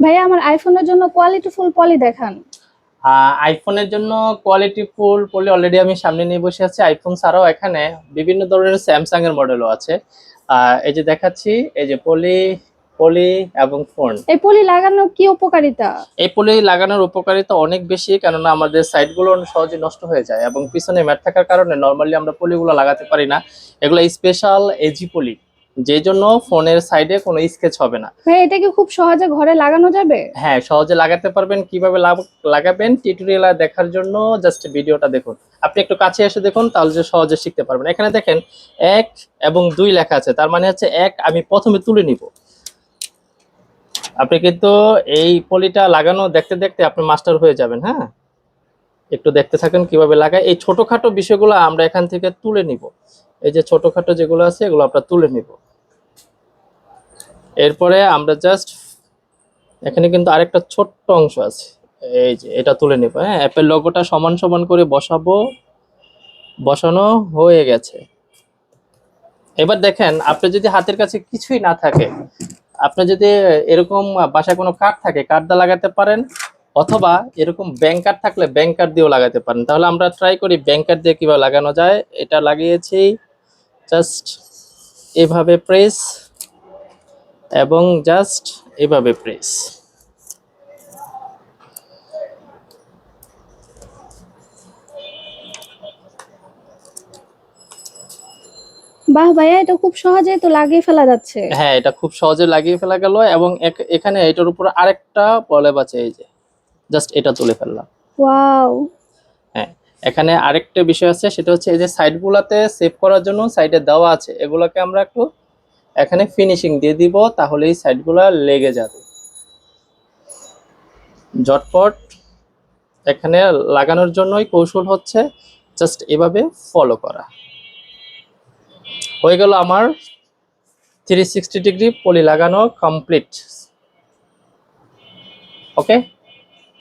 ভাইয়া আমার আইফোনের জন্য কোয়ালিটি ফুল পলি দেখান। আইফোনের জন্য কোয়ালিটি ফুল পলি অলরেডি আমি সামনে নিয়ে বসে আছি। আইফোন ছাড়াও এখানে বিভিন্ন ধরনের স্যামসাং এর মডেলও আছে। এই যে দেখাচ্ছি, এই যে পলি, পলি এবং ফোন। এই পলি লাগানো কি উপকারিতা? এই পলি লাগানোর উপকারিতা অনেক বেশি, কেননা আমাদের সাইডগুলো সহজে নষ্ট হয়ে যায় এবং পিছনে ম্যাট থাকার কারণে নর্মালি আমরা পলিগুলো লাগাতে পারি না। এগুলো স্পেশাল এজি পলি, যে জন্য ফোনের সাইডে কোনো স্কেচ হবে না। ভাই এটা কি খুব সহজে ঘরে লাগানো যাবে? হ্যাঁ, সহজে লাগাতে পারবেন। কিভাবে লাগাবেন টিউটোরিয়াল দেখার জন্য জাস্ট ভিডিওটা দেখুন। আপনি একটু কাছে এসে দেখুন, তাহলে যে সহজে শিখতে পারবেন। এখানে দেখেন 1 এবং 2 লেখা আছে, তার মানে হচ্ছে 1 আমি প্রথমে তুলে নিব। আপনি কিন্তু এই পলিটা লাগানো দেখতে দেখতে আপনি মাস্টার হয়ে যাবেন। হ্যাঁ, একটু দেখতে থাকেন কিভাবে লাগায়। এই ছোটখাটো বিষয়গুলো আমরা এখান থেকে তুলে নিব। এই যে ছোটখাটো যেগুলো আছে এগুলো আমরা তুলে নিব। এরপরে আমরা জাস্ট এখানে কিন্তু আরেকটা ছোট্ট অংশ আছে, এই যে এটা তুলে নেব। হ্যাঁ, অ্যাপের লোগোটা সমান সমান করে বসাবো। বসানো হয়ে গেছে। এবার দেখেন, আপনি যদি হাতের কাছে কিছুই না থাকে, আপনি যদি এরকম বাসায় কোনো কাঠ থাকে, কাঠ দিয়ে লাগাতে পারেন, অথবা এরকম ব্যাংক কাঠ থাকলে ব্যাংক কাঠ দিয়েও লাগাতে পারেন। তাহলে আমরা ট্রাই করি ব্যাংক কাঠ দিয়ে কিভাবে লাগানো যায়। এটা লাগিয়েছি, জাস্ট এভাবে প্রেস এবং জাস্ট এভাবে প্রেস। বাহ ভাইয়া এটা খুব সহজেই তো লাগিয়ে ফেলা যাচ্ছে। হ্যাঁ, এটা খুব সহজে লাগিয়ে ফেলা গেল এবং এখানে এটার উপর আরেকটা প্রলেপ আছে, এই যে জাস্ট এটা তুলে ফেললাম। ওয়াও। হ্যাঁ, এখানে আরেকটা বিষয় আছে, সেটা হচ্ছে এই যে সাইডগুলোতে সেভ করার জন্য সাইডে দেওয়া আছে, এগুলোকে আমরা একটু এখানে ফিনিশিং দিয়ে দিব, তাহলে এই সাইডগুলো লেগে যাবে ঝটপট। এখানে লাগানোর জন্যই কৌশল হচ্ছে জাস্ট এভাবে ফলো করা। হয়ে গেল আমার 360 ডিগ্রি পলি লাগানো কমপ্লিট। ওকে।